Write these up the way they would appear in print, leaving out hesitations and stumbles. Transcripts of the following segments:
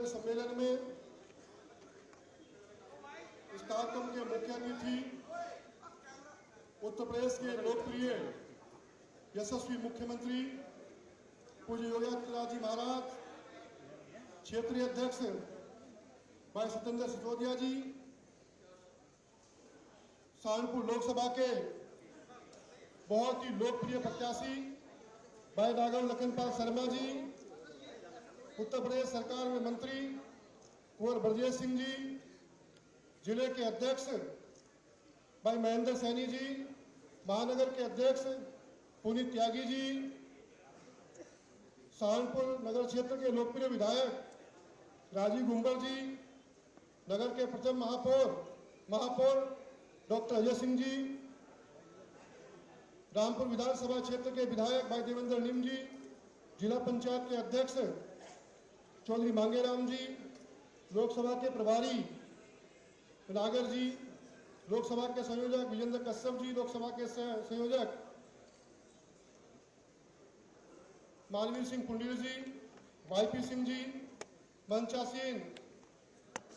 सम्मेलन में इस कार्यक्रम के मुख्य अतिथि उत्तर प्रदेश के लोकप्रिय यशस्वी मुख्यमंत्री पूज्य योगी आदित्यनाथ जी महाराज, क्षेत्रीय अध्यक्ष भाई सत्येंद्र सिसोदिया जी, सहारनपुर लोकसभा के बहुत ही लोकप्रिय प्रत्याशी भाई नागर लखनपाल शर्मा जी, उत्तर प्रदेश सरकार में मंत्री कुंवर ब्रजेश सिंह जी, जिले के अध्यक्ष भाई महेंद्र सैनी जी, महानगर के अध्यक्ष पुनीत त्यागी जी, सहारनपुर नगर क्षेत्र के लोकप्रिय विधायक राजीव गुंबर जी, नगर के प्रथम महापौर डॉक्टर अजय सिंह जी, रामपुर विधानसभा क्षेत्र के विधायक भाई देवेंद्र नीम जी, जिला पंचायत के अध्यक्ष चौधरी मांगेराम जी, लोकसभा के प्रभारी नागर जी, लोकसभा के संयोजक विजेंद्र कश्यप जी, लोकसभा के संयोजक मानवीर सिंह पुंडीर जी, वाईपी सिंह जी, मंचासीन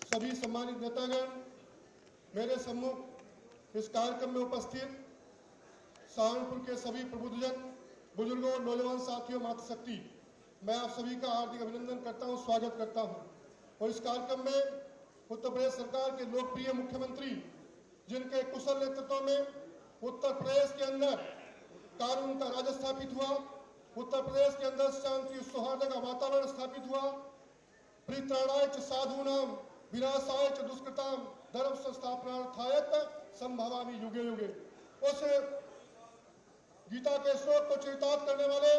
सभी सम्मानित नेतागण, मेरे सम्मुख इस कार्यक्रम में उपस्थित सहारनपुर के सभी प्रबुद्धजन, बुजुर्गों, नौजवान साथियों, मातृशक्ति, मैं आप सभी का हार्दिक अभिनंदन करता हूं, स्वागत करता हूं। और इस कार्यक्रम में उत्तर प्रदेश सरकार के लोकप्रिय मुख्यमंत्री, जिनके कुशल नेतृत्व में उत्तर प्रदेश के अंदर कानून का राज स्थापित हुआ, उत्तर प्रदेश के अंदर शांति सौहार्द का वातावरण स्थापित हुआ, परित्राणाय च साधूनाम विनाशाय च दुष्कृताम धर्म संस्थापनार्थाय संभवामि युगे युगे। उस गीता के श्लोक को चरितार्थ करने वाले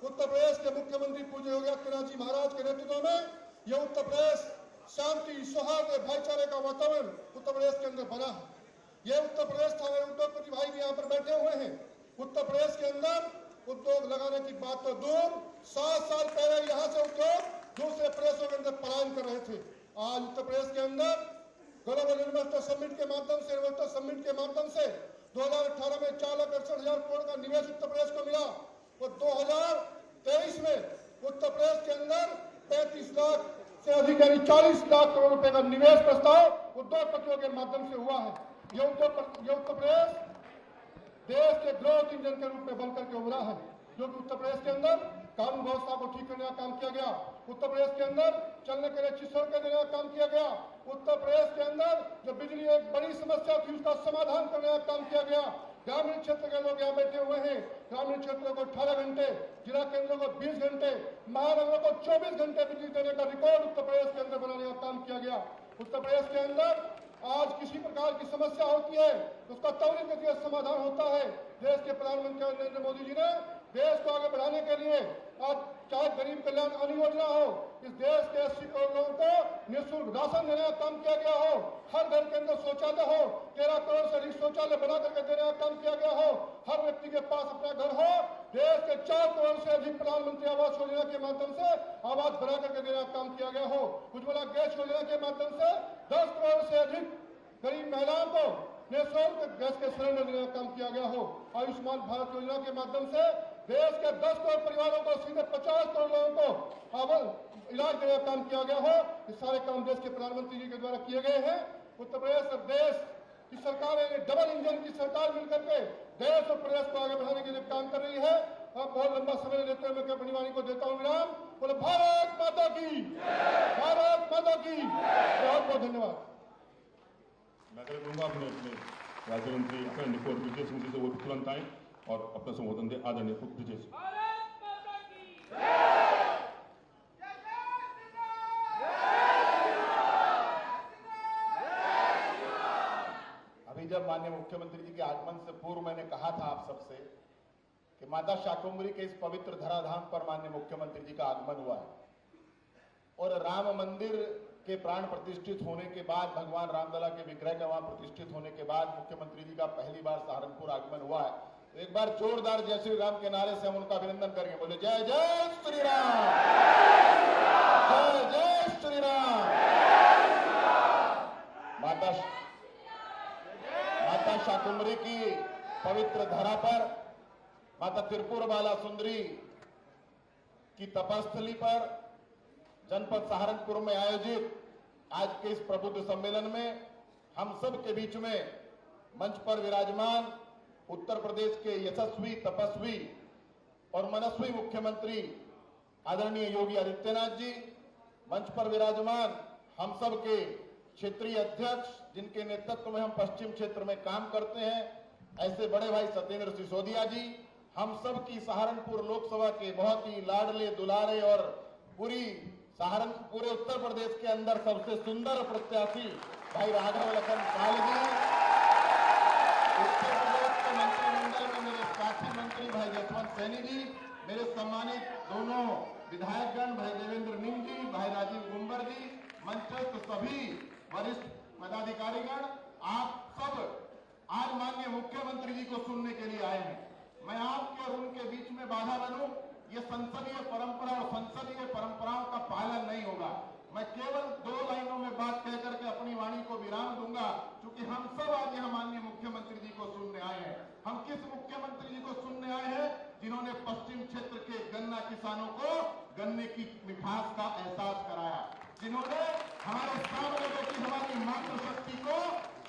उत्तर प्रदेश के मुख्यमंत्री पूज्य योगी आदित्यनाथ जी महाराज के नेतृत्व में यह उत्तर प्रदेश शांति सौहार्द भाईचारे का वातावरण उत्तर प्रदेश के अंदर बना है। यह उत्तर प्रदेश था, उद्योगपति भाई भी यहाँ पर बैठे हुए हैं। उत्तर प्रदेश के अंदर उद्योग लगाने की बात तो दूर, 7 साल पहले यहाँ से उद्योग दूसरे प्रदेशों के अंदर पलायन कर रहे थे। आज उत्तर प्रदेश के अंदर ग्लोबल इन्वेस्टर समिट के माध्यम से 2018 में 4,68,000 करोड़ का निवेश उत्तर प्रदेश को मिला और 2023 में उत्तर प्रदेश के अंदर 35 लाख से अधिक यानी 40 लाख करोड़ रुपए का निवेश प्रस्ताव उद्योगपतियों के माध्यम से हुआ है। यह उत्तर प्रदेश देश के ग्रोथ इंजन के रूप में बनकर के उभरा है, जो कि उत्तर प्रदेश के अंदर कानून व्यवस्था को ठीक करने का काम किया गया, उत्तर प्रदेश के अंदर चलने के लिए अच्छी सड़कें देने का काम किया गया, उत्तर प्रदेश के अंदर जो बिजली एक बड़ी समस्या थी उसका समाधान करने का काम किया गया। ग्रामीण क्षेत्र के लोग यहाँ बैठे हुए हैं, ग्रामीण क्षेत्रों को 18 घंटे, जिला केंद्रों को 20 घंटे, महानगरों को 24 घंटे बिजली देने का रिकॉर्ड उत्तर प्रदेश के अंदर बनाने का काम किया गया। उत्तर प्रदेश के अंदर आज किसी प्रकार की समस्या होती है उसका त्वरित गति से समाधान होता है। देश के प्रधानमंत्री नरेंद्र मोदी जी ने देश को आगे बढ़ाने के लिए आज चाहे गरीब कल्याण अन्न योजना हो, इस देश के 80 करोड़ लोगों को निःशुल्क राशन देने का काम किया गया हो, हर घर के अंदर शौचालय हो, 13 करोड़ से अधिक शौचालय बना करके देने का काम किया गया हो, हर व्यक्ति के पास अपना घर हो, देश के 4 करोड़ से अधिक प्रधानमंत्री आवास योजना के माध्यम से आवास बना करके देने का काम किया गया हो, उज्ज्वला गैस योजना के माध्यम से 10 करोड़ से अधिक गरीब महिलाओं को निःशुल्क गैस के सिलेंडर देने का काम किया गया हो, आयुष्मान भारत योजना के माध्यम से देश के 10 करोड़ परिवारों को सीधे 50 करोड़ लोगों को इलाज देने का काम किया गया हो। ये सारे काम देश के प्रधानमंत्री जी के द्वारा किए गए हैं। उत्तर प्रदेश और देश की सरकार डबल इंजन की सरकार मिलकर के देश और प्रदेश को आगे बढ़ाने के लिए काम कर रही है। अब बहुत लंबा समय लेते हुए मैं अपनी वाणी को देता हूँ विराम। बोले भारत माता की, भारत माता की। बहुत बहुत धन्यवाद। मैं कहूँगा अपने राज्य मंत्री अपने निकोट विजय सिंह जी से वो तुरंत आए और अपना संबोधन दे। आदरणीय विजय सिंह। अभी जब माननीय मुख्यमंत्री जी के आगमन से पूर्व मैंने कहा था आप सबसे कि माता शाकुंभरी के इस पवित्र धराधाम पर माननीय मुख्यमंत्री जी का आगमन हुआ है और राम मंदिर के प्राण प्रतिष्ठित होने के बाद, भगवान रामलला के विग्रह का वहां प्रतिष्ठित होने के बाद मुख्यमंत्री जी का पहली बार सहारनपुर आगमन हुआ है। तो एक बार जोरदार जय श्री राम के नारे से हम उनका अभिनंदन करेंगे। बोले जय जय श्री राम, जय जय श्री राम। माता शाकुंभरी की पवित्र धरा पर, माता त्रिपुर बाला सुंदरी की तपस्थली पर जनपद सहारनपुर में आयोजित आज के इस प्रबुद्ध सम्मेलन में हम सब के बीच में मंच पर विराजमान उत्तर प्रदेश के यशस्वी, तपस्वी और मनस्वी मुख्यमंत्री आदरणीय योगी आदित्यनाथ जी, मंच पर विराजमान हम सब के क्षेत्रीय अध्यक्ष जिनके नेतृत्व में हम पश्चिम क्षेत्र में काम करते हैं, ऐसे बड़े भाई सत्येंद्र सिसोदिया जी, हम सब की सहारनपुर लोकसभा के बहुत ही लाडले दुलारे और पूरे उत्तर प्रदेश के अंदर सबसे सुंदर प्रत्याशी भाई राघव लखन पाल जी, उत्तर प्रदेश के मंत्रिमंडल में मेरे साथी मंत्री भाई जसवंत सैनी जी, मेरे सम्मानित दोनों विधायकगण भाई देवेंद्र निंग जी, भाई राजीव गुंबर जी, मंचस्थ सभी वरिष्ठ पदाधिकारीगण, आप सब आज माननीय मुख्यमंत्री जी को सुनने के लिए आए हैं। मैं आपके और उनके बीच में बाधा बनूं, ये संसदीय परंपरा और संसदीय परंपराओं का पालन नहीं होगा। मैं केवल 2 लाइनों में बात कहकर के अपनी वाणी को विराम दूंगा, क्योंकि हम सब आज यहाँ माननीय मुख्यमंत्री जी को सुनने आए हैं। हम किस मुख्यमंत्री जी को सुनने आए हैं? जिन्होंने पश्चिम क्षेत्र के गन्ना किसानों को गन्ने की मिठास का एहसास कराया, जिन्होंने हमारे सामने बैठी हमारी मातृशक्ति को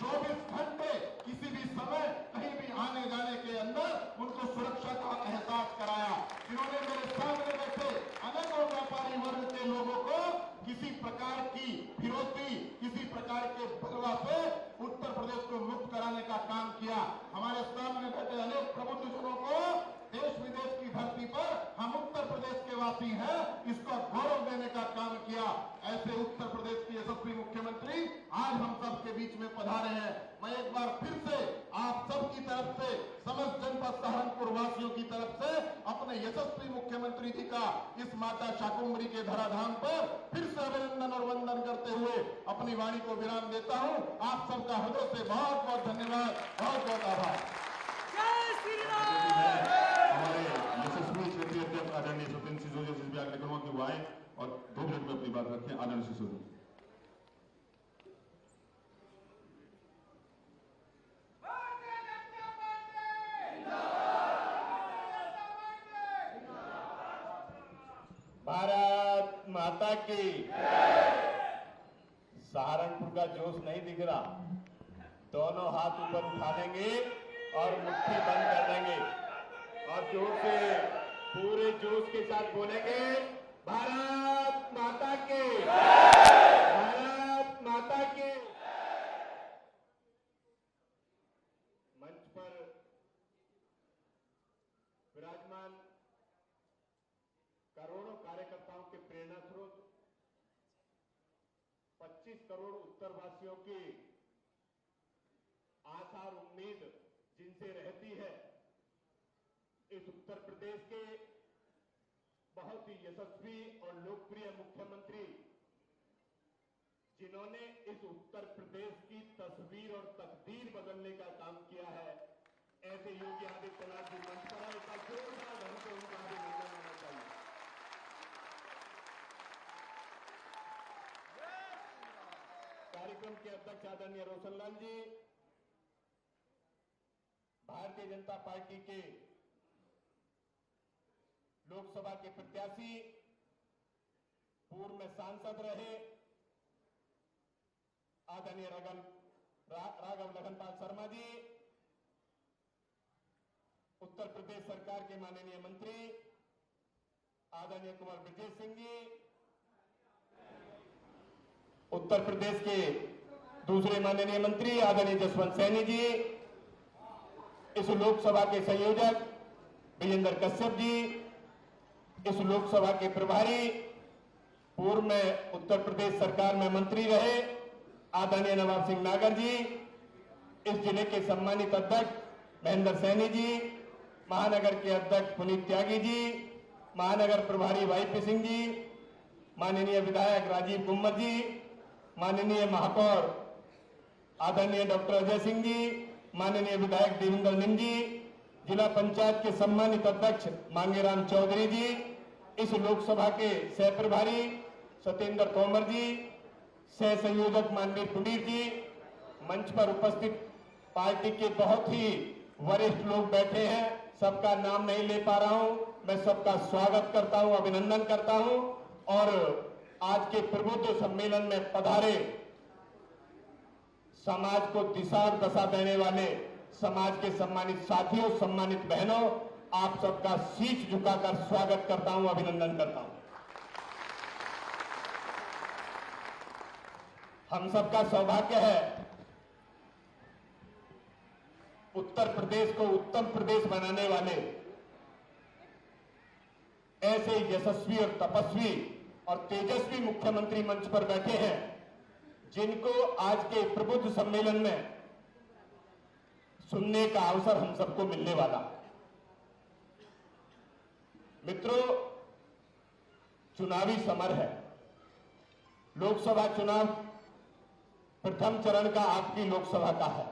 24 घंटे किसी भी समय कहीं भी आने जाने के अंदर उनको सुरक्षा का एहसास कराया, जिन्होंने मेरे सामने बैठे अनेकों व्यापारी वर्ग के लोगों को किसी प्रकार की फिरौती, किसी प्रकार के बलवा से उत्तर प्रदेश को मुक्त कराने का काम किया। हमारे सामने बैठे अनेक प्रबुद्धजनों को देश विदेश की धरती पर हम उत्तर प्रदेश के वासी हैं, इसका गौरव देने का काम किया। ऐसे उत्तर प्रदेश के यशस्वी मुख्यमंत्री आज हम सब के बीच में पधारे हैं। मैं एक बार फिर से आप सब की तरफ से, समस्त जनपद सहारनपुर वासियों की तरफ से अपने यशस्वी मुख्यमंत्री जी का इस माता शाकुंभरी के धराधाम पर फिर से अभिनंदन और वंदन करते हुए अपनी वाणी को विराम देता हूं। आप सबका हृदय से बहुत बहुत धन्यवाद, बहुत बहुत आभार। हमारे यशस्वी क्षेत्रीय अध्यक्ष आदरणीय सत्येंद्र सिसोदिया से भी आग्रह करूंगा कि वो आए और 2 मिनट में अपनी बात रखें। आदरणीय सिसोदिया। भारत माता की। सहारनपुर का जोश नहीं दिख रहा, दोनों हाथ ऊपर उठा देंगे और मुट्ठी बंद कर देंगे और जोर से पूरे जोश के साथ बोलेंगे, भारत माता की, भारत माता की। मंच पर विराजमान करोड़ों कार्यकर्ताओं के प्रेरणा स्रोत, 25 करोड़ उत्तरवासियों की आशा और उम्मीद जिनसे रहती है, इस उत्तर प्रदेश के बहुत ही यशस्वी और लोकप्रिय मुख्यमंत्री, जिन्होंने इस उत्तर प्रदेश की तस्वीर और तकदीर बदलने का काम किया है, ऐसे योगी आदित्यनाथ जी मंच पर आए, एक जोरदार ढंग से उनका अभिनंदन होना चाहिए। कार्यक्रम के अध्यक्ष आदरणीय रोशनलाल जी, भारतीय जनता पार्टी के लोकसभा के प्रत्याशी, पूर्व में सांसद रहे आदरणीय राघव लखनपाल शर्मा जी, उत्तर प्रदेश सरकार के माननीय मंत्री आदरणीय कुमार ब्रजेश सिंह जी, उत्तर प्रदेश के दूसरे माननीय मंत्री आदरणीय जसवंत सैनी जी, इस लोकसभा के संयोजक विजेंद्र कश्यप जी, इस लोकसभा के प्रभारी, पूर्व में उत्तर प्रदेश सरकार में मंत्री रहे आदरणीय नवाब सिंह नागर जी, इस जिले के सम्मानित अध्यक्ष महेंद्र सैनी जी, महानगर के अध्यक्ष पुनीत त्यागी जी, महानगर प्रभारी वाईपी सिंह जी, माननीय विधायक राजीव गुम्मर जी, माननीय महापौर आदरणीय डॉक्टर अजय सिंह जी, माननीय विधायक देवेंद्र निंग जी, जिला पंचायत के सम्मानित अध्यक्ष मांगेराम चौधरी जी, इस लोकसभा के सह प्रभारी सत्येंद्र तोमर जी, सह संयोजक मानवीर पुनीर जी, मंच पर उपस्थित पार्टी के बहुत ही वरिष्ठ लोग बैठे हैं, सबका नाम नहीं ले पा रहा हूं, मैं सबका स्वागत करता हूं, अभिनंदन करता हूं और आज के प्रबुद्ध सम्मेलन में पधारे समाज को दिशा और दशा देने वाले समाज के सम्मानित साथियों, सम्मानित बहनों, आप सबका शीश झुकाकर स्वागत करता हूं, अभिनंदन करता हूं। हम सबका सौभाग्य है उत्तर प्रदेश को उत्तम प्रदेश बनाने वाले ऐसे यशस्वी और तपस्वी और तेजस्वी मुख्यमंत्री मंच पर बैठे हैं, जिनको आज के प्रबुद्ध सम्मेलन में सुनने का अवसर हम सबको मिलने वाला। मित्रों, चुनावी समर है। लोकसभा चुनाव प्रथम चरण का आपकी लोकसभा का है।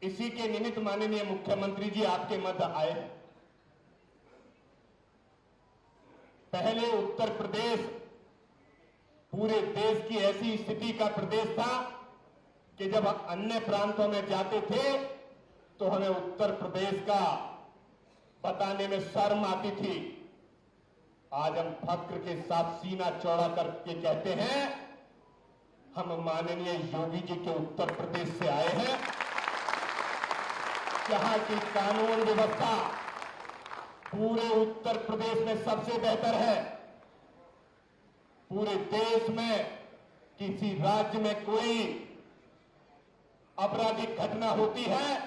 इसी के निमित्त माननीय मुख्यमंत्री जी आपके मध्य आए हैं। पहले उत्तर प्रदेश पूरे देश की ऐसी स्थिति का प्रदेश था कि जब अन्य प्रांतों में जाते थे तो हमें उत्तर प्रदेश का बताने में शर्म आती थी। आज हम फक्र के साथ सीना चौड़ा करके कहते हैं, हम माननीय योगी जी के उत्तर प्रदेश से आए हैं, जहां की कानून व्यवस्था पूरे उत्तर प्रदेश में सबसे बेहतर है। पूरे देश में किसी राज्य में कोई आपराधिक घटना होती है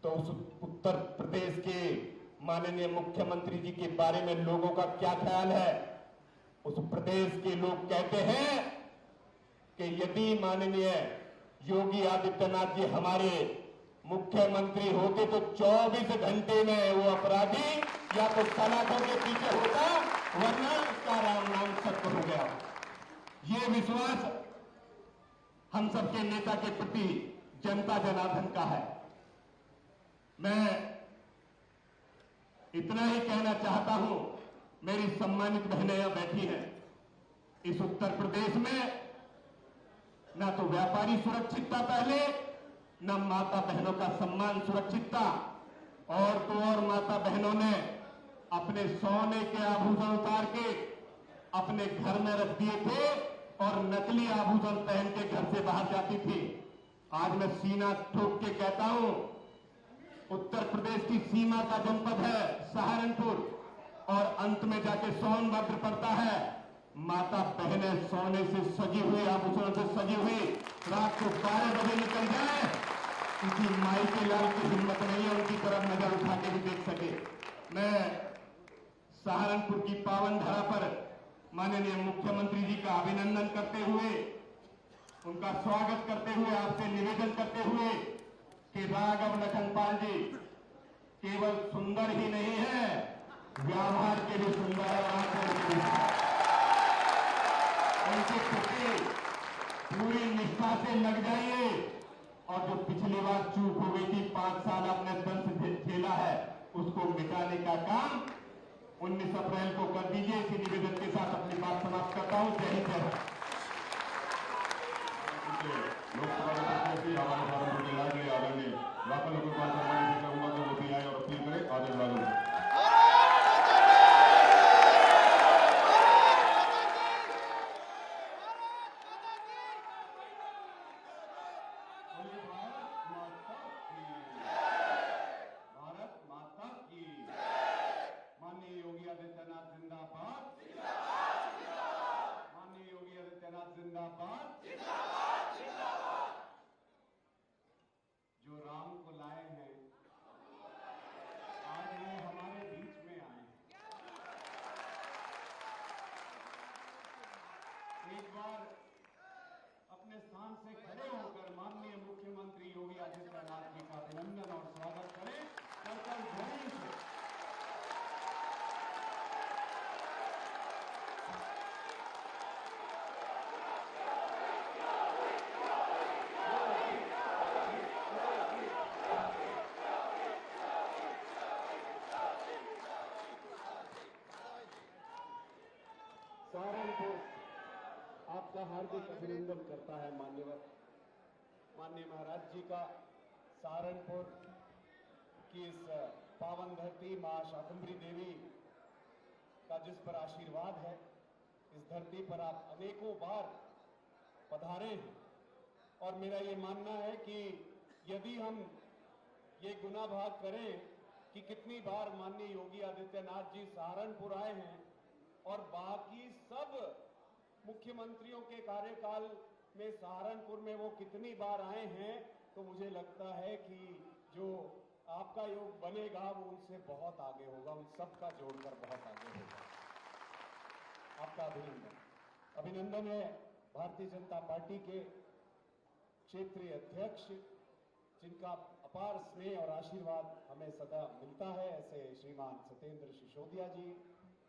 तो उस उत्तर प्रदेश के माननीय मुख्यमंत्री जी के बारे में लोगों का क्या ख्याल है। उस प्रदेश के लोग कहते हैं कि यदि माननीय योगी आदित्यनाथ जी हमारे मुख्यमंत्री होते तो 24 घंटे में वो अपराधी या तो सलाखों के पीछे होता, वरना उसका राम नाम सत्य हो गया। ये विश्वास हम सबके नेता के प्रति जनता जनार्दन का है। मैं इतना ही कहना चाहता हूं, मेरी सम्मानित बहनें यहां बैठी हैं। इस उत्तर प्रदेश में ना तो व्यापारी सुरक्षित था पहले, न माता बहनों का सम्मान सुरक्षित था। और तो और माता बहनों ने अपने सोने के आभूषण उतार के अपने घर में रख दिए थे और नकली आभूषण पहन के घर से बाहर जाती थी। आज मैं सीना ठोक के कहता हूं, उत्तर प्रदेश की सीमा का जनपद है सहारनपुर और अंत में जाके सोनभद्र पड़ता है। माता बहनें सोने से सजी हुई, आभूषणों से सजी हुई रात को 12 बजे निकल जाए, किसी माई के लाल की हिम्मत नहीं है उनकी तरफ नजर उठा के भी देख सके। मैं सहारनपुर की पावन धरा पर माननीय मुख्यमंत्री जी का अभिनंदन करते हुए, उनका स्वागत करते हुए, आपसे निवेदन करते हुए कि राघव लखनपाल जी केवल सुंदर ही नहीं है, व्यवहार के भी सुंदर है, आचरण के भी। उनके प्रति पूरी निष्ठा से लग जाइए और जो पिछली बार चूक हो गई थी, 5 साल आपने दंड झेला है, उसको मिटाने का काम 19 अप्रैल को कर दीजिए। इसी निवेदन के साथ अपनी बात समाप्त करता हूं। जय हिंद, जय भारत। लोकसभा हमारे भारत के राज्य आदरणीय लाखों लोगों का सम्मान करूंगा कि वो भी आए और अपील करें आदेश लागू। जो राम को लाए हैं, आज वो हमारे बीच में आए हैं। एक बार अपने स्थान से खड़े होकर माननीय मुख्यमंत्री योगी आदित्यनाथ जी का अभिनंदन और स्वागत करें। कर ध्वनि से सहारनपुर आपका हार्दिक अभिनंदन करता है। माननीय महाराज जी का सहारनपुर की इस पावन धरती मां शाकंभरी देवी का जिस पर आशीर्वाद है, इस धरती पर आप अनेकों बार पधारे हैं और मेरा ये मानना है कि यदि हम ये गुना भाग करें कि कितनी बार माननीय योगी आदित्यनाथ जी सहारनपुर आए हैं और बाकी सब मुख्यमंत्रियों के कार्यकाल में सहारनपुर में वो कितनी बार आए हैं, तो मुझे लगता है कि जो आपका योग बनेगा वो उनसे बहुत आगे होगा, उन सबका जोड़कर बहुत आगे होगा। आपका अभिनंदन है भारतीय जनता पार्टी के क्षेत्रीय अध्यक्ष, जिनका अपार स्नेह और आशीर्वाद हमें सदा मिलता है, ऐसे श्रीमान सत्येंद्र सिसोदिया जी,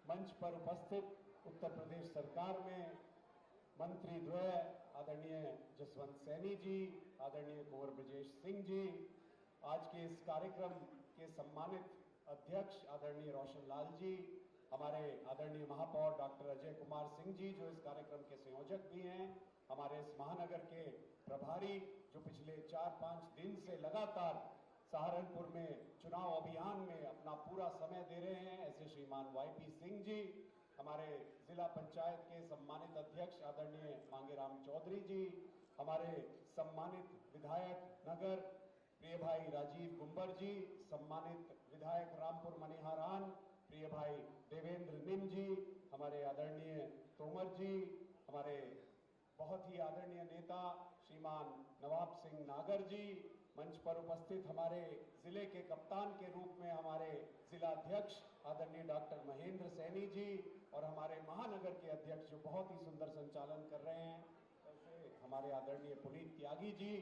मंच पर उपस्थित उत्तर प्रदेश सरकार में मंत्री द्वय आदरणीय जसवंत सैनी जी, आदरणीय कुंवर ब्रजेश सिंह जी, आज के इस कार्यक्रम के सम्मानित अध्यक्ष आदरणीय रोशन लाल जी, हमारे आदरणीय महापौर डॉक्टर अजय कुमार सिंह जी जो इस कार्यक्रम के संयोजक भी हैं, हमारे इस महानगर के प्रभारी जो पिछले 4-5 दिन से लगातार सहारनपुर में चुनाव अभियान में अपना पूरा समय दे रहे हैं, ऐसे श्रीमान YP सिंह जी, हमारे जिला पंचायत के सम्मानित अध्यक्ष आदरणीय मांगेराम चौधरी जी, हमारे सम्मानित विधायक नगर प्रिय भाई राजीव गुंबर जी, सम्मानित विधायक रामपुर मनिहारान प्रिय भाई देवेंद्र निम जी, हमारे आदरणीय तोमर जी, हमारे बहुत ही आदरणीय नेता श्रीमान नवाब सिंह नागर जी, मंच पर उपस्थित हमारे जिले के कप्तान के रूप में हमारे जिला अध्यक्ष आदरणीय डॉक्टर महेंद्र सैनी जी और हमारे महानगर के अध्यक्ष जो बहुत ही सुंदर संचालन कर रहे हैं, ऐसे हमारे आदरणीय पुनीत त्यागी जी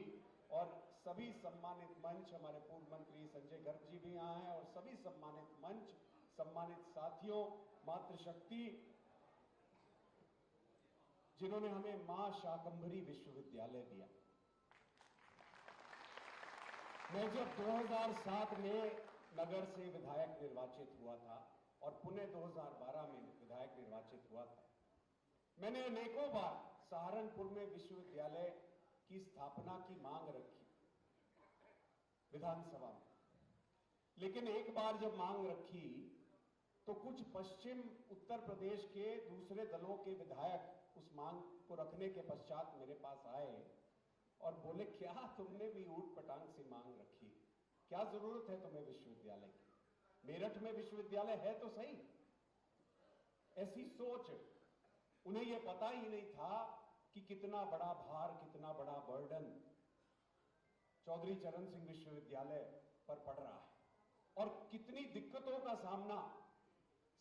और सभी सम्मानित मंच, हमारे पूर्व मंत्री संजय गर्ग जी भी यहाँ हैं और सभी सम्मानित मंच, सम्मानित साथियों, मातृशक्ति जिन्होंने हमें मां शाकंभरी विश्वविद्यालय दिया। मैं जब 2007 में नगर से विधायक निर्वाचित हुआ था और पुणे 2012 में विधायक निर्वाचित हुआ था, मैंने अनेकों बार सहारनपुर में विश्वविद्यालय की स्थापना की मांग रखी विधानसभा में, लेकिन एक बार जब मांग रखी तो कुछ पश्चिम उत्तर प्रदेश के दूसरे दलों के विधायक उस मांग को रखने के पश्चात मेरे पास आए और बोले, क्या तुमने भी ऊट पटांग सी मांग रखी, क्या जरूरत है तुम्हें विश्वविद्यालय की, मेरठ में विश्वविद्यालय है तो सही। ऐसी सोच, उन्हें यह पता ही नहीं था कि कितना बड़ा भार, कितना बड़ा बर्डन चौधरी चरण सिंह विश्वविद्यालय पर पड़ रहा है और कितनी दिक्कतों का सामना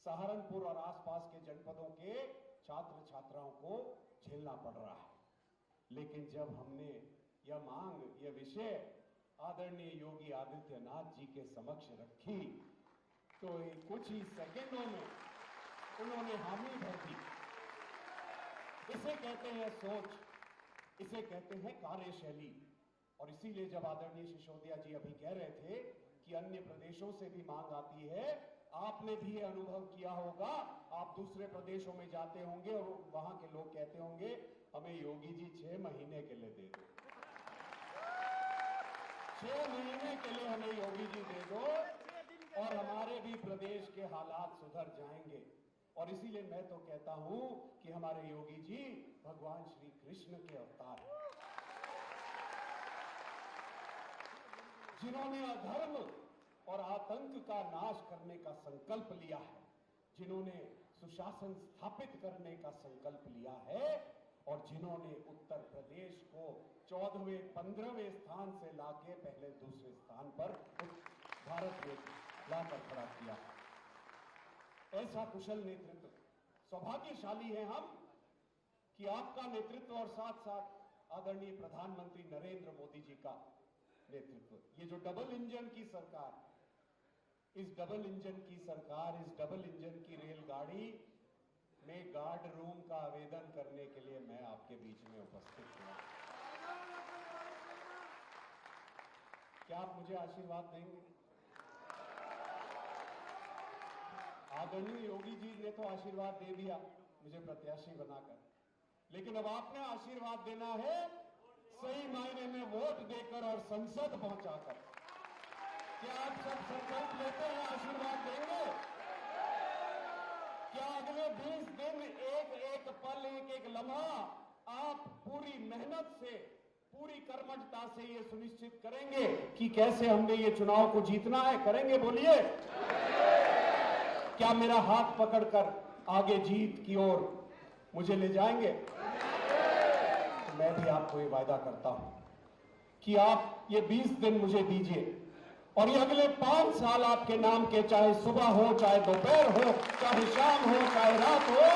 सहारनपुर और आसपास के जनपदों के छात्र छात्राओं को झेलना पड़ रहा है। लेकिन जब हमने यह मांग, यह विषय आदरणीय योगी आदित्यनाथ जी के समक्ष रखी तो कुछ ही सेकंडों में उन्होंने हामी भर दी। इसे कहते हैं सोच, इसे कहते हैं कार्यशैली। और इसीलिए जब आदरणीय सिसोदिया जी अभी कह रहे थे कि अन्य प्रदेशों से भी मांग आती है, आपने भी ये अनुभव किया होगा, आप दूसरे प्रदेशों में जाते होंगे और वहां के लोग कहते होंगे हमें योगी जी 6 महीने के लिए दे दो, 6 महीने के लिए हमें योगी जी दे दो और हमारे भी प्रदेश के हालात सुधर जाएंगे। और इसीलिए मैं तो कहता हूं कि हमारे योगी जी भगवान श्री कृष्ण के अवतार हैं, जिन्होंने अधर्म और आतंक का नाश करने का संकल्प लिया है, जिन्होंने सुशासन स्थापित करने का संकल्प लिया है और जिन्होंने उत्तर प्रदेश को 14वें 15वें स्थान से लाके पहले दूसरे स्थान पर भारत में लाकर खड़ा किया। ऐसा कुशल नेतृत्व, सौभाग्यशाली हैं हम कि आपका नेतृत्व और साथ साथ आदरणीय प्रधानमंत्री नरेंद्र मोदी जी का नेतृत्व, ये जो डबल इंजन की सरकार, इस डबल इंजन की सरकार, इस डबल इंजन की रेलगाड़ी में गार्ड रूम का आवेदन करने के लिए मैं आपके बीच में उपस्थित हुआ। क्या आप मुझे आशीर्वाद देंगे? आदरणीय योगी जी ने तो आशीर्वाद दे दिया मुझे प्रत्याशी बनाकर, लेकिन अब आपने आशीर्वाद देना है सही मायने में वोट देकर और संसद पहुंचाकर। क्या आप सब संकल्प लेते हैं, आशीर्वाद देंगे? क्या अगले 20 दिन एक एक पल एक एक लम्हा आप पूरी मेहनत से, पूरी कर्मठता से ये सुनिश्चित करेंगे कि कैसे हमने ये चुनाव को जीतना है? करेंगे? बोलिए। क्या मेरा हाथ पकड़कर आगे जीत की ओर मुझे ले जाएंगे? तो मैं भी आपको ये वायदा करता हूं कि आप ये 20 दिन मुझे दीजिए और ये अगले 5 साल आपके नाम के, चाहे सुबह हो, चाहे दोपहर हो, चाहे शाम हो, चाहे रात हो,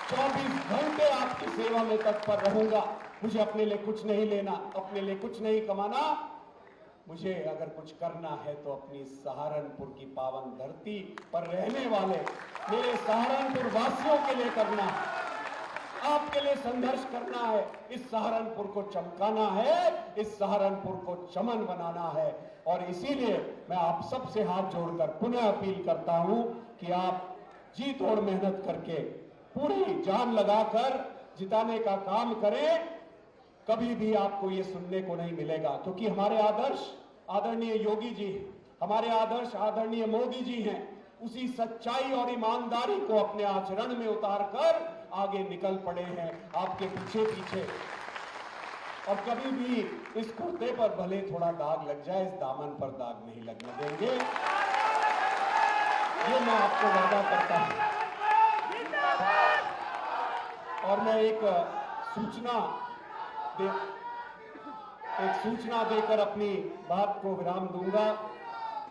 24 घंटे आपकी सेवा में तत्पर रहूंगा। मुझे अपने लिए कुछ नहीं लेना, अपने लिए कुछ नहीं कमाना। मुझे अगर कुछ करना है तो अपनी सहारनपुर की पावन धरती पर रहने वाले मेरे सहारनपुर वासियों के लिए करना है, आपके लिए संघर्ष करना है, इस सहारनपुर को चमकाना है, इस सहारनपुर को चमन बनाना है। और इसीलिए मैं आप सबसे हाथ जोड़कर पुनः अपील करता हूं कि आप जी तोड़ मेहनत करके, पूरी जान लगाकर जिताने का काम करें। कभी भी आपको ये सुनने को नहीं मिलेगा, क्योंकि हमारे आदर्श आदरणीय योगी जी, हमारे आदर्श आदरणीय मोदी जी हैं। उसी सच्चाई और ईमानदारी को अपने आचरण में उतारकर आगे निकल पड़े हैं, आपके पीछे पीछे। और कभी भी इस कुर्ते पर भले थोड़ा दाग लग जाए, इस दामन पर दाग नहीं लगने देंगे, ये मैं आपको वादा करता हूं। और मैं एक सूचना देकर अपनी बात को विराम दूंगा।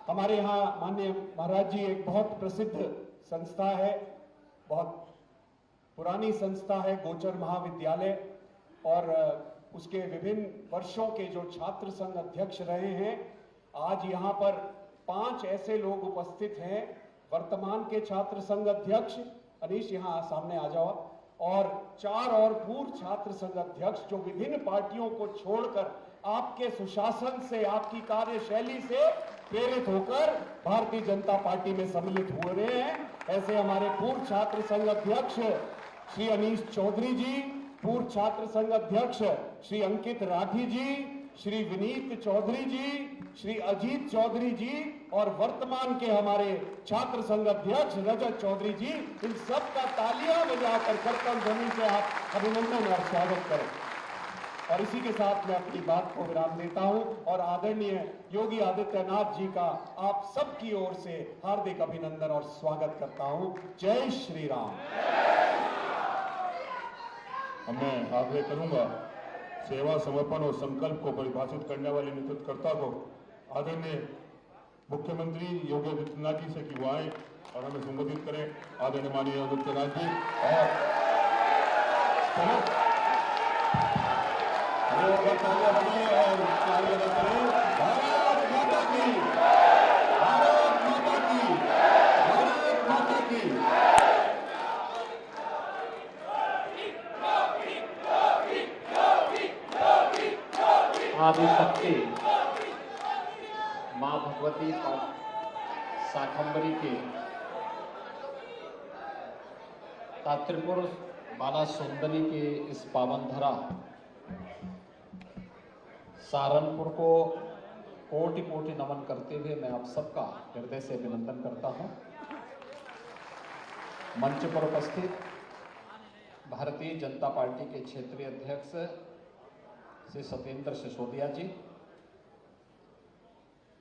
हमारे यहाँ माननीय महाराज जी, एक बहुत प्रसिद्ध संस्था है, बहुत पुरानी संस्था है, गोचर महाविद्यालय, और उसके विभिन्न वर्षों के जो छात्र संघ अध्यक्ष रहे हैं, आज यहाँ पर 5 ऐसे लोग उपस्थित हैं वर्तमान के छात्र संघ अध्यक्ष, अनीश यहाँ सामने आ जाओ, और 4 और पूर्व छात्र संघ अध्यक्ष जो विभिन्न पार्टियों को छोड़कर आपके सुशासन से, आपकी कार्यशैली से प्रेरित होकर भारतीय जनता पार्टी में सम्मिलित हो रहे हैं। ऐसे हमारे पूर्व छात्र संघ अध्यक्ष श्री अनीश चौधरी जी, पूर्व छात्र संघ अध्यक्ष श्री अंकित राठी जी, श्री विनीत चौधरी जी, श्री अजीत चौधरी जी, और वर्तमान के हमारे छात्र संघ अध्यक्ष रजत चौधरी जी, इन सब का तालियां बजाकर कर्तव्य ध्वनि से आप अभिनंदन और स्वागत करें। और इसी के साथ मैं अपनी बात को विराम देता हूं और आदरणीय योगी आदित्यनाथ जी का आप सबकी ओर से हार्दिक अभिनंदन और स्वागत करता हूं। जय श्री राम। मैं आग्रह करूंगा, सेवा, समर्पण और संकल्प को परिभाषित करने वाले नेतृत्वकर्ता को आदरणीय मुख्यमंत्री योगी आदित्यनाथ जी से कि वो आए और हमें संबोधित करें। आदरणीय माननीय आदित्यनाथ जी, और तालियां बजाएं और तालियां बजाएं। भारत माता की, भारत माता की, भारत माता की। आदिशक्ति मां भगवती शाकंभरी के त्रिपुर बाला सुंदरी के इस पावन धरा सहारनपुर को कोटि कोटि नमन करते हुए मैं आप सबका हृदय से अभिनंदन करता हूं। मंच पर उपस्थित भारतीय जनता पार्टी के क्षेत्रीय अध्यक्ष श्री सत्येंद्र सिसोदिया जी,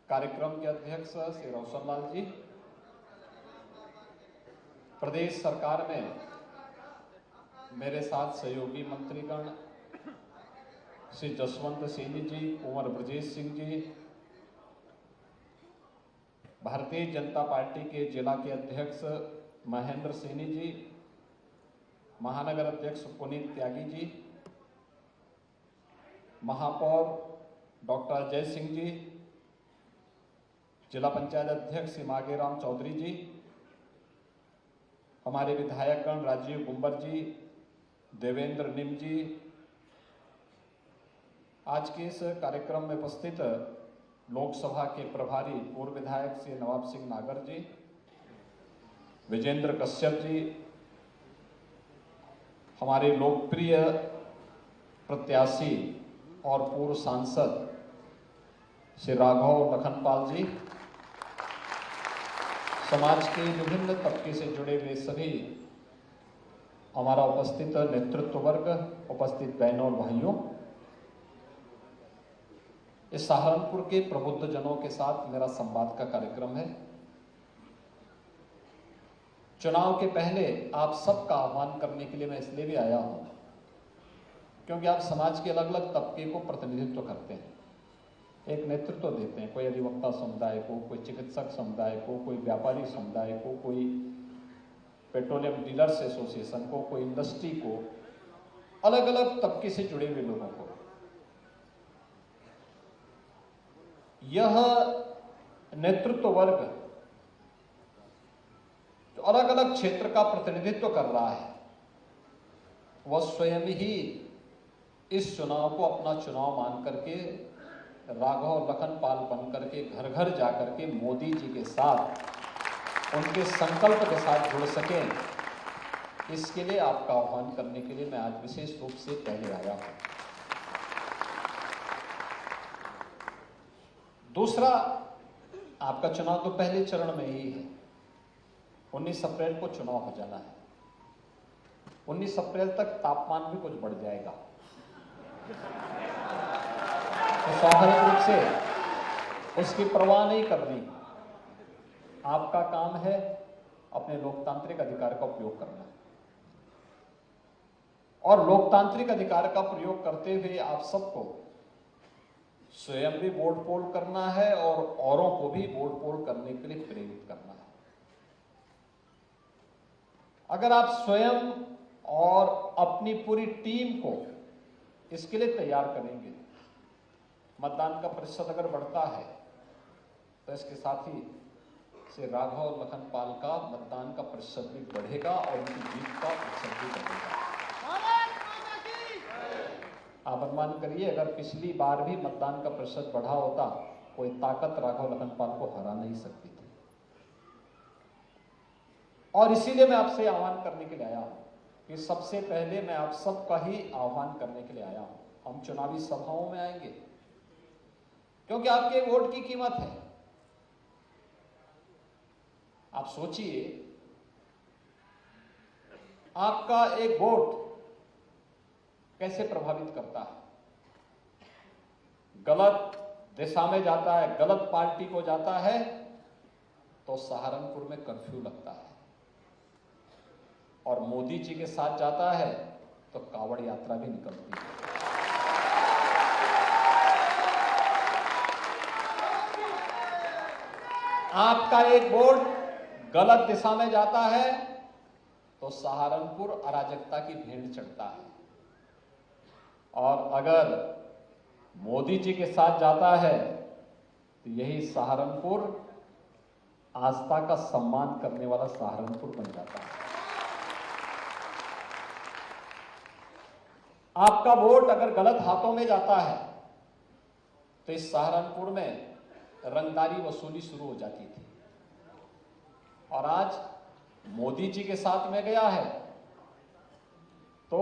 कार्यक्रम के अध्यक्ष श्री रोशन लाल जी, प्रदेश सरकार में मेरे साथ सहयोगी मंत्रीगण श्री जसवंत सिंह जी, कुंवर ब्रजेश सिंह जी, भारतीय जनता पार्टी के जिला के अध्यक्ष महेंद्र सिंह जी, महानगर अध्यक्ष पुनीत त्यागी जी, महापौर डॉक्टर अजय सिंह जी, जिला पंचायत अध्यक्ष श्री माघेराम चौधरी जी, हमारे विधायकगण राजीव गुंबर जी, देवेंद्र निम जी, आज के इस कार्यक्रम में उपस्थित लोकसभा के प्रभारी पूर्व विधायक श्री नवाब सिंह नागर जी, विजेंद्र कश्यप जी, हमारे लोकप्रिय प्रत्याशी और पूर्व सांसद श्री राघव लखनपाल जी, समाज के विभिन्न तबके से जुड़े हुए सभी हमारा उपस्थित नेतृत्व वर्ग, उपस्थित बहनों और भाइयों, इस सहारनपुर के प्रबुद्ध जनों के साथ मेरा संवाद का कार्यक्रम है। चुनाव के पहले आप सबका आह्वान करने के लिए मैं इसलिए भी आया हूं क्योंकि आप समाज के अलग अलग तबके को प्रतिनिधित्व करते हैं, एक नेतृत्व देते हैं। कोई अधिवक्ता समुदाय को, कोई चिकित्सक समुदाय को, कोई व्यापारी समुदाय को, कोई पेट्रोलियम डीलर्स एसोसिएशन को, कोई इंडस्ट्री को, अलग अलग तबके से जुड़े हुए लोगों को। यह नेतृत्व वर्ग जो अलग अलग क्षेत्र का प्रतिनिधित्व कर रहा है, वह स्वयं ही इस चुनाव को अपना चुनाव मान करके राघव लखन पाल बन करके घर घर जाकर के मोदी जी के साथ, उनके संकल्प के साथ जुड़ सकें, इसके लिए आपका आह्वान करने के लिए मैं आज विशेष रूप से पहले आया हूं। दूसरा, आपका चुनाव तो पहले चरण में ही है। 19 अप्रैल को चुनाव हो जाना है। 19 अप्रैल तक तापमान भी कुछ बढ़ जाएगा, तो स्वाभाविक रूप से उसकी परवाह नहीं करनी। आपका काम है अपने लोकतांत्रिक अधिकार का उपयोग करना, और लोकतांत्रिक अधिकार का प्रयोग करते हुए आप सबको स्वयं भी वोट पोल करना है और औरों को भी वोट पोल करने के लिए प्रेरित करना है। अगर आप स्वयं और अपनी पूरी टीम को इसके लिए तैयार करेंगे, मतदान का प्रतिशत अगर बढ़ता है तो इसके साथ ही से राघव और लखन पाल का मतदान का प्रतिशत भी बढ़ेगा और उनकी जीत का प्रतिशत भी बढ़ेगा। आप अनुमान करिए, अगर पिछली बार भी मतदान का प्रतिशत बढ़ा होता, कोई ताकत राघव लखन पाल को हरा नहीं सकती थी। और इसीलिए मैं आपसे आह्वान करने के लिए आया हूं कि सबसे पहले मैं आप सबका ही आह्वान करने के लिए आया हूं। हम चुनावी सभाओं में आएंगे क्योंकि आपके वोट की कीमत है। आप सोचिए, आपका एक वोट कैसे प्रभावित करता है। गलत दिशा में जाता है, गलत पार्टी को जाता है तो सहारनपुर में कर्फ्यू लगता है, और मोदी जी के साथ जाता है तो कावड़ यात्रा भी निकलती है। आपका एक वोट गलत दिशा में जाता है तो सहारनपुर अराजकता की भेंट चढ़ता है, और अगर मोदी जी के साथ जाता है तो यही सहारनपुर आस्था का सम्मान करने वाला सहारनपुर बन जाता है। आपका वोट अगर गलत हाथों में जाता है तो इस सहारनपुर में रंगदारी वसूली शुरू हो जाती थी, और आज मोदी जी के साथ में गया है तो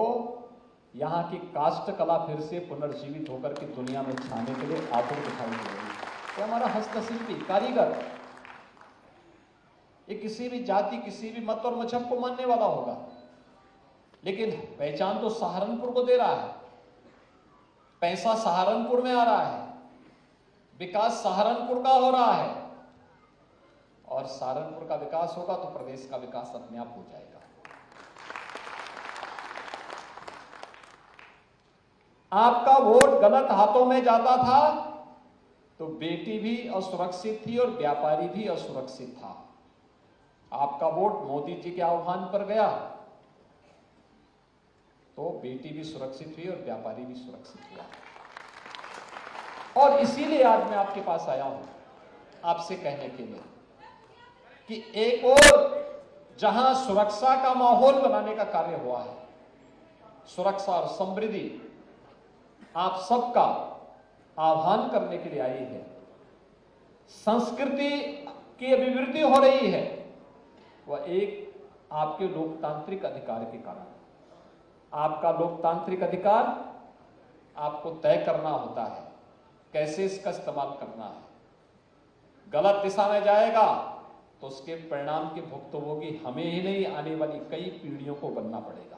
यहां की काष्ठ कला फिर से पुनर्जीवित होकर के दुनिया में छाने के लिए आतुर दिखाई दे रही है। ये हमारा हस्तशिल्पी कारीगर, ये किसी भी जाति, किसी भी मत और मजहब को मानने वाला होगा, लेकिन पहचान तो सहारनपुर को दे रहा है। पैसा सहारनपुर में आ रहा है, विकास सहारनपुर का हो रहा है, और सहारनपुर का विकास होगा तो प्रदेश का विकास अपने आप हो जाएगा। आपका वोट गलत हाथों में जाता था तो बेटी भी असुरक्षित थी और व्यापारी भी असुरक्षित था। आपका वोट मोदी जी के आह्वान पर गया तो बेटी भी सुरक्षित हुई और व्यापारी भी सुरक्षित हुआ। और इसीलिए आज मैं आपके पास आया हूं आपसे कहने के लिए कि एक और जहां सुरक्षा का माहौल बनाने का कार्य हुआ है, सुरक्षा और समृद्धि आप सबका आह्वान करने के लिए आई है, संस्कृति की अभिवृद्धि हो रही है, वह एक आपके लोकतांत्रिक अधिकार के कारण। आपका लोकतांत्रिक अधिकार आपको तय करना होता है कैसे इसका इस्तेमाल करना है। गलत दिशा में जाएगा तो उसके परिणाम की भुक्तभोगी हमें ही नहीं, आने वाली कई पीढ़ियों को बनना पड़ेगा।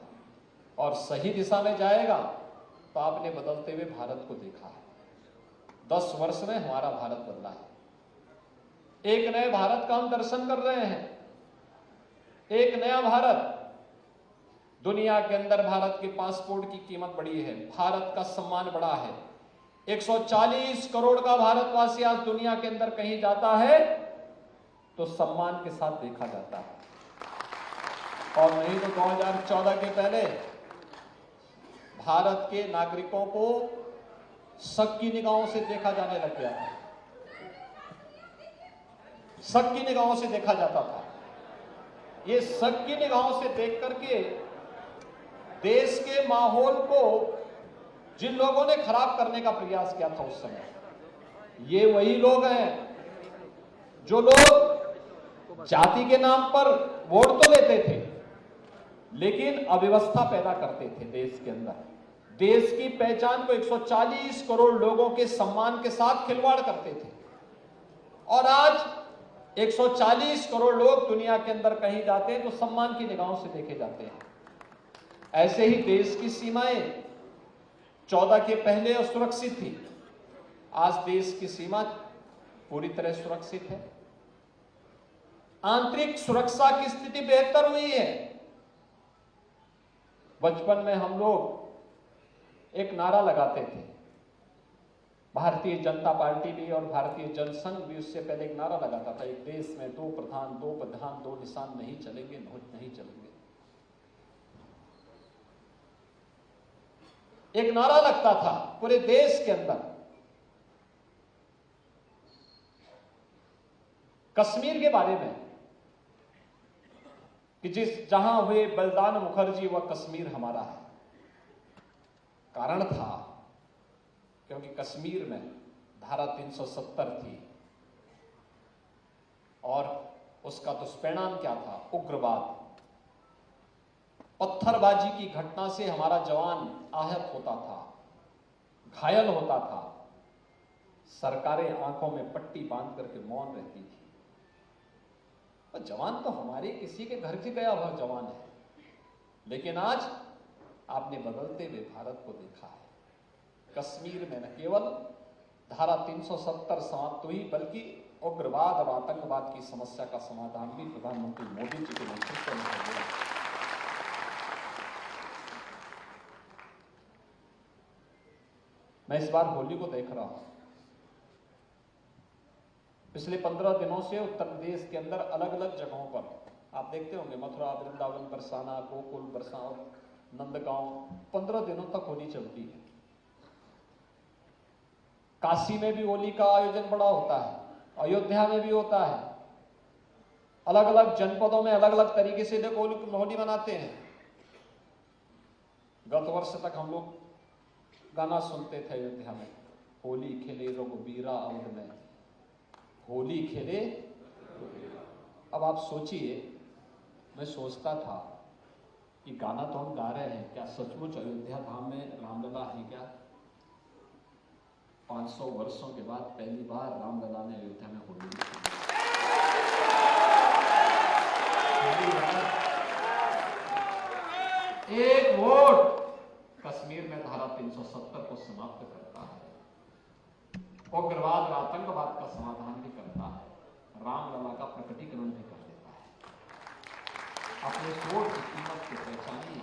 और सही दिशा में जाएगा तो आपने बदलते हुए भारत को देखा है। 10 वर्ष में हमारा भारत बदला है। एक नए भारत का हम दर्शन कर रहे हैं। एक नया भारत, दुनिया के अंदर भारत के पासपोर्ट की कीमत बढ़ी है, भारत का सम्मान बढ़ा है। 140 करोड़ का भारतवासी आज दुनिया के अंदर कहीं जाता है तो सम्मान के साथ देखा जाता है। और नहीं तो 2014 के पहले भारत के नागरिकों को शक की निगाहों से देखा जाने लग गया था। शक की निगाहों से देखा जाता था। ये शक की निगाहों से देख करके देश के माहौल को जिन लोगों ने खराब करने का प्रयास किया था उस समय, ये वही लोग हैं जो लोग जाति के नाम पर वोट तो लेते थे लेकिन अव्यवस्था पैदा करते थे देश के अंदर। देश की पहचान को 140 करोड़ लोगों के सम्मान के साथ खिलवाड़ करते थे। और आज 140 करोड़ लोग दुनिया के अंदर कहीं जाते हैं तो सम्मान की निगाहों से देखे जाते हैं। ऐसे ही देश की सीमाएं 14 के पहले असुरक्षित थी, आज देश की सीमा पूरी तरह सुरक्षित है। आंतरिक सुरक्षा की स्थिति बेहतर हुई है। बचपन में हम लोग एक नारा लगाते थे, भारतीय जनता पार्टी भी और भारतीय जनसंघ भी उससे पहले एक नारा लगाता था, एक देश में 2 प्रधान 2 प्रधान 2 निशान नहीं चलेंगे, नहीं चलेंगे। एक नारा लगता था पूरे देश के अंदर। कश्मीर के बारे में कि जहां हुए बलिदान मुखर्जी वह कश्मीर हमारा है। कारण था क्योंकि कश्मीर में धारा 370 थी और उसका दुष्परिणाम क्या था? उग्रवाद। पत्थरबाजी की घटना से हमारा जवान आहत होता था, घायल होता था। सरकारें आंखों में पट्टी बांध करके मौन रहती थी। और जवान तो हमारे किसी के घर से गया हुआ जवान है। लेकिन आज आपने बदलते हुए भारत को देखा है। कश्मीर में न केवल धारा 370 समाप्त हुई बल्कि उग्रवाद और आतंकवाद की समस्या का समाधान भी प्रधानमंत्री मोदी जी के नेतृत्व में हो गया। मैं इस बार होली को देख रहा हूं। पिछले 15 दिनों से उत्तर प्रदेश के अंदर अलग अलग जगहों पर आप देखते होंगे, मथुरा, वृंदावन, बरसाना, गोकुल, बरसाना, नंदगांव, 15 दिनों तक होली चलती है। काशी में भी होली का आयोजन बड़ा होता है, अयोध्या में भी होता है। अलग अलग जनपदों में अलग अलग तरीके से लोग होली मनाते हैं। गत वर्ष तक हम लोग गाना सुनते थे अयोध्या में, होली खेले रघुबीरा अवध में, होली खेले। अब आप सोचिए, मैं सोचता था कि गाना तो हम गा रहे हैं, क्या सचमुच अयोध्या धाम में रामलला है क्या? 500 वर्षों के बाद पहली बार रामलला ने अयोध्या में होली खेली। एक वोट कश्मीर में धारा 370 को समाप्त करता है, उग्रवाद और आतंकवाद का समाधान भी करता है, रामलला का प्रकटीकरण भी कर देता है। अपने वोट की कीमत को पहचानिए,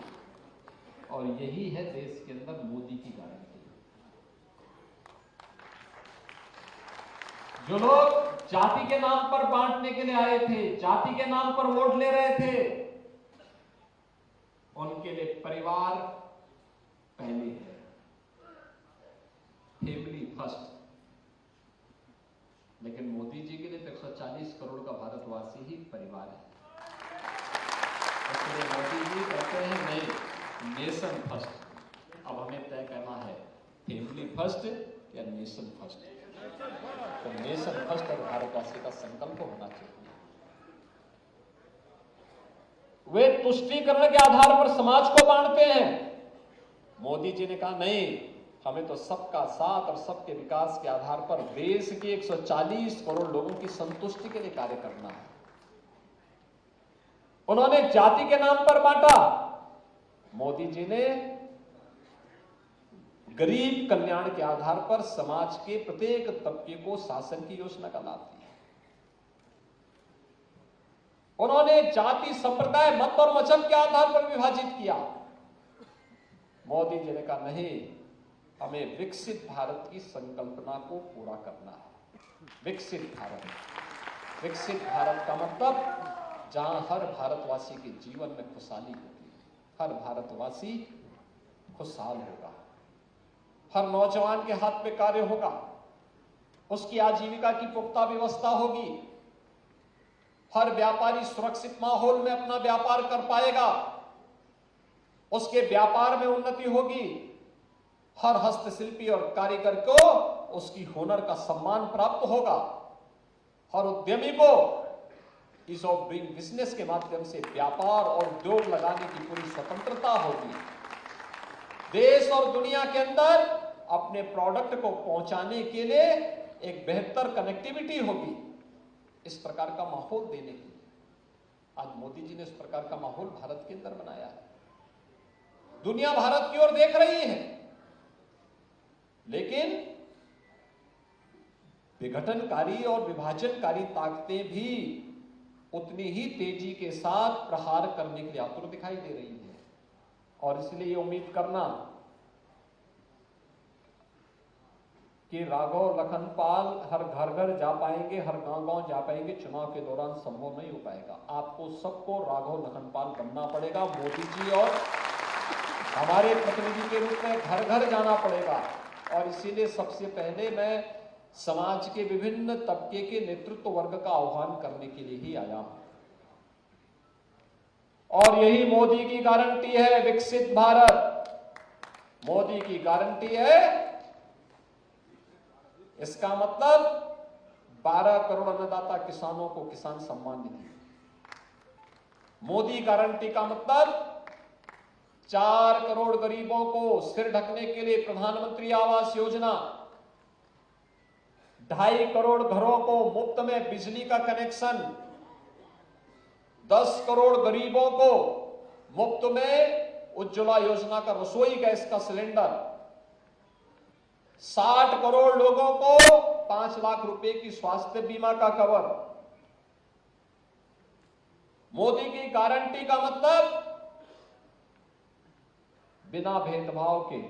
और यही है देश के अंदर मोदी की गारंटी। जो लोग जाति के नाम पर बांटने के लिए आए थे, जाति के नाम पर वोट ले रहे थे, उनके लिए परिवार पहले है, फैमिली फर्स्ट। लेकिन मोदी जी के लिए 140 करोड़ का भारतवासी ही परिवार है। इसलिए मोदी जी कहते हैं नहीं, नेशन फर्स्ट। अब हमें तय करना है फैमिली फर्स्ट या नेशन फर्स्ट। तो नेशन फर्स्ट और भारतवासी का संकल्प होना चाहिए। वे तुष्टीकरण के आधार पर समाज को बांटते हैं। मोदी जी ने कहा नहीं, हमें तो सबका साथ और सबके विकास के आधार पर देश के 140 करोड़ लोगों की संतुष्टि के लिए कार्य करना है। उन्होंने जाति के नाम पर बांटा। मोदी जी ने गरीब कल्याण के आधार पर समाज के प्रत्येक तबके को शासन की योजना का लाभ दिया। उन्होंने जाति, संप्रदाय, मत और मजहब के आधार पर विभाजित किया। मोदी जी ने कहा नहीं, हमें विकसित भारत की संकल्पना को पूरा करना है। विकसित भारत का मतलब जहां हर भारतवासी के जीवन में खुशहाली होगी, हर भारतवासी खुशहाल होगा, हर नौजवान के हाथ में कार्य होगा, उसकी आजीविका की पुख्ता व्यवस्था होगी, हर व्यापारी सुरक्षित माहौल में अपना व्यापार कर पाएगा, उसके व्यापार में उन्नति होगी, हर हस्तशिल्पी और कारीगर को उसकी हुनर का सम्मान प्राप्त होगा, हर उद्यमी को ईज ऑफ डूइंग बिजनेस के माध्यम से व्यापार और उद्योग लगाने की पूरी स्वतंत्रता होगी। देश और दुनिया के अंदर अपने प्रोडक्ट को पहुंचाने के लिए एक बेहतर कनेक्टिविटी होगी। इस प्रकार का माहौल देने के लिए आज मोदी जी ने इस प्रकार का माहौल भारत के अंदर बनाया है। दुनिया भारत की ओर देख रही है, लेकिन विघटनकारी और विभाजनकारी ताकतें भी उतनी ही तेजी के साथ प्रहार करने के लिए आतुर दिखाई दे रही है। और इसलिए ये उम्मीद करना कि राघव लखनपाल हर घर घर जा पाएंगे, हर गांव गांव जा पाएंगे, चुनाव के दौरान संभव नहीं हो पाएगा। आपको सबको राघव लखनपाल बनना पड़ेगा। मोदी जी और हमारे प्रतिनिधि के रूप में घर घर जाना पड़ेगा। और इसीलिए सबसे पहले मैं समाज के विभिन्न तबके के नेतृत्व वर्ग का आह्वान करने के लिए ही आया हूं। और यही मोदी की गारंटी है, विकसित भारत। मोदी की गारंटी है। इसका मतलब 12 करोड़ अन्नदाता किसानों को किसान सम्मान निधि। मोदी गारंटी का मतलब 4 करोड़ गरीबों को सिर ढकने के लिए प्रधानमंत्री आवास योजना, 2.5 करोड़ घरों को मुफ्त में बिजली का कनेक्शन, 10 करोड़ गरीबों को मुफ्त में उज्ज्वला योजना का रसोई गैस का सिलेंडर, 60 करोड़ लोगों को 5 लाख रुपए की स्वास्थ्य बीमा का कवर। मोदी की गारंटी का मतलब बिना भेदभाव के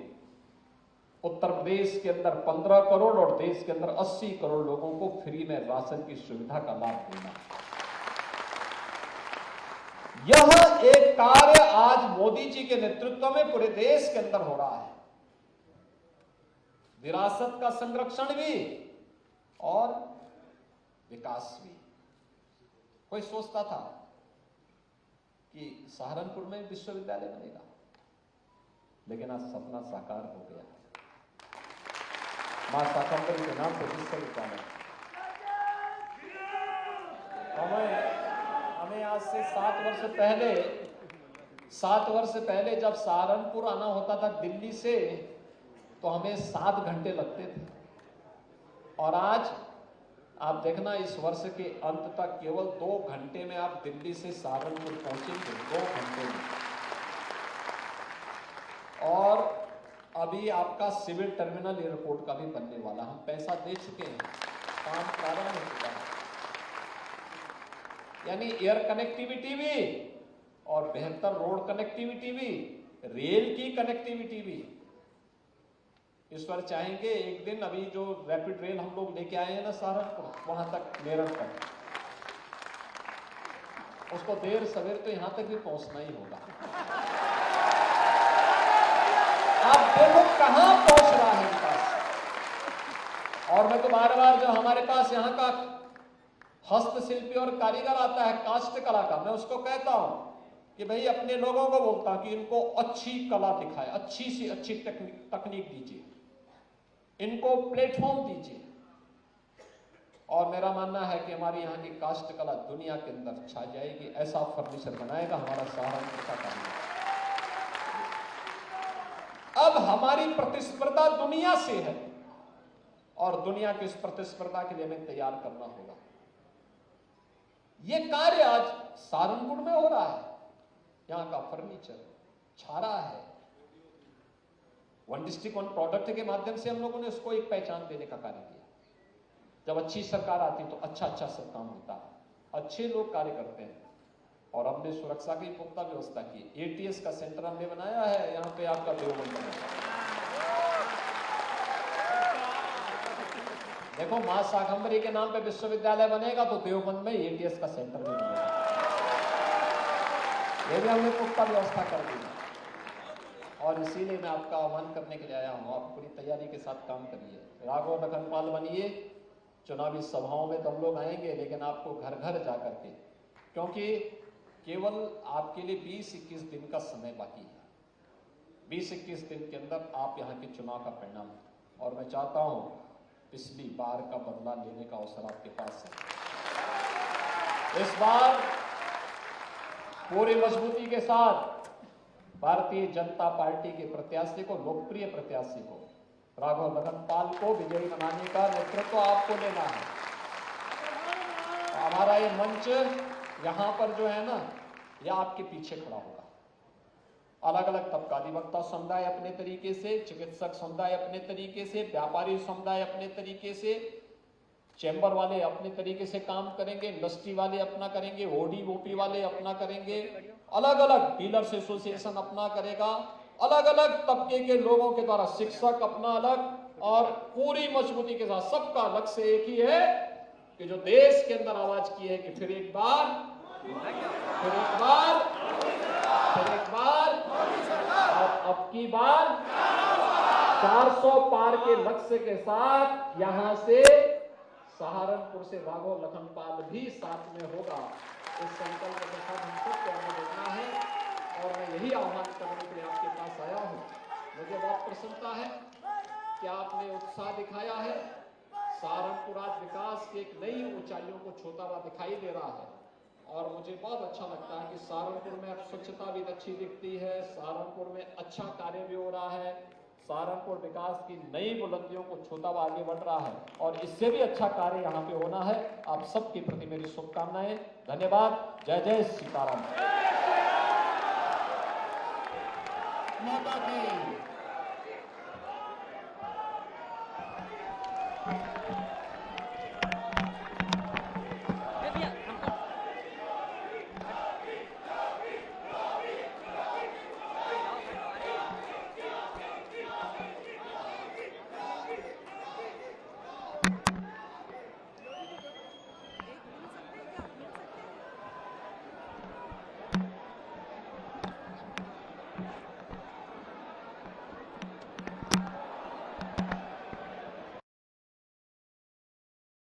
उत्तर प्रदेश के अंदर 15 करोड़ और देश के अंदर 80 करोड़ लोगों को फ्री में राशन की सुविधा का लाभ देना। यह एक कार्य आज मोदी जी के नेतृत्व में पूरे देश के अंदर हो रहा है। विरासत का संरक्षण भी और विकास भी। कोई सोचता था कि सहारनपुर में विश्वविद्यालय बनेगा, लेकिन आज सपना साकार हो गया। मां शाकंभरी के नाम पर विश्वविद्यालय। हमें आज से 7 वर्ष पहले जब सहारनपुर आना होता था दिल्ली से, तो हमें 7 घंटे लगते थे। और आज आप देखना, इस वर्ष के अंत तक केवल 2 घंटे में आप दिल्ली से सहारनपुर पहुंचेंगे, 2 घंटे में। और अभी आपका सिविल टर्मिनल एयरपोर्ट का भी बनने वाला। हम पैसा दे चुके हैं, काम प्रारंभ हो चुका है। यानी एयर कनेक्टिविटी भी और बेहतर रोड कनेक्टिविटी भी, रेल की कनेक्टिविटी भी। ईश्वर चाहेंगे एक दिन अभी जो रैपिड रेल हम लोग लेके आए हैं ना सहारनपुर, वहां तक, मेरठ तक, उसको देर सवेर तो यहां तक भी पहुंचना ही होगा। आप देखो कहां पहुंच रहा है विकास। और मैं तो बार बार जो हमारे पास यहाँ का हस्तशिल्पी और कारीगर आता है काष्ठ कला का, मैं उसको कहता हूं कि भाई अपने लोगों को बोलता कि इनको अच्छी कला दिखाए, अच्छी से अच्छी तकनीक दीजिए, इनको प्लेटफॉर्म दीजिए। और मेरा मानना है कि हमारी यहाँ की काष्ठ कला दुनिया के अंदर छा जाएगी। ऐसा फर्नीचर बनाएगा हमारा सहारनपुर का कारीगर। अब हमारी प्रतिस्पर्धा दुनिया से है और दुनिया की इस प्रतिस्पर्धा के लिए हमें तैयार करना होगा। ये कार्य आज सहारनपुर में हो रहा है। यहां का फर्नीचर, छारा है, वन डिस्ट्रिक्ट वन प्रोडक्ट के माध्यम से हम लोगों ने उसको एक पहचान देने का कार्य किया। जब अच्छी सरकार आती तो अच्छा सब काम होता है, अच्छे लोग कार्य करते हैं। और हमने सुरक्षा की पुख्ता व्यवस्था की। एटीएस का सेंटर हमने बनाया है, यहाँ पे आपका देवबंद बना। देखो, मां शाकंभरी के नाम पे विश्वविद्यालय बनेगा तो देवबंद में एटीएस का सेंटर भी बनेगा। ये भी हमने पुख्ता व्यवस्था कर दी है। और इसीलिए मैं आपका आह्वान करने के लिए आया हूँ, आप पूरी तैयारी के साथ काम करिए, राघव लखनपाल बनिए। चुनावी सभाओं में तो हम लोग आएंगे, लेकिन आपको घर घर जा करके, क्योंकि केवल आपके लिए 20-21 दिन का समय बाकी है। 20-21 दिन के अंदर आप यहाँ के चुनाव का परिणाम, और मैं चाहता हूँ पिछली बार का बदला लेने का अवसर आपके पास है। इस बार पूरी मजबूती के साथ भारतीय जनता पार्टी के प्रत्याशी को, लोकप्रिय प्रत्याशी को, राघव लखनपाल को विजयी बनाने का नेतृत्व आपको लेना है। हमारा ये मंच यहां पर जो है ना, यह आपके पीछे खड़ा होगा। अलग अलग तबकाधिवक्ता समुदाय अपने तरीके से, चिकित्सक समुदाय अपने तरीके से, व्यापारी समुदाय अपने तरीके से, चैम्बर वाले अपने तरीके से काम करेंगे, इंडस्ट्री वाले अपना करेंगे, ओडी-ओपी वाले अपना करेंगे, अलग अलग डीलर्स एसोसिएशन अपना करेगा, अलग अलग तबके के लोगों के द्वारा, शिक्षक अपना अलग, और पूरी मजबूती के साथ सबका लक्ष्य एक ही है कि जो देश के अंदर आवाज की है कि फिर एक बार और अब की बार 400 पार के लक्ष्य के साथ यहां से सहारनपुर से राघव लखनपाल भी साथ में होगा। इस संकल्प के साथ हम सबको आगे बढ़ना है, और मैं यही आह्वान करने के लिए आपके पास आया हूं। मुझे बहुत प्रसन्नता है कि आपने उत्साह दिखाया है। सहारनपुर आज विकास की एक नई ऊंचाइयों को छूता हुआ दिखाई दे रहा है, और मुझे बहुत अच्छा लगता है कि सहारनपुर में अब स्वच्छता भी अच्छी दिखती है, सहारनपुर में अच्छा कार्य भी हो रहा है, सहारनपुर विकास की नई बुलंदियों को छूता हुआ आगे बढ़ रहा है, और इससे भी अच्छा कार्य यहाँ पे होना है। आप सबके प्रति मेरी शुभकामनाएं। धन्यवाद। जय जय सीताराम। माता की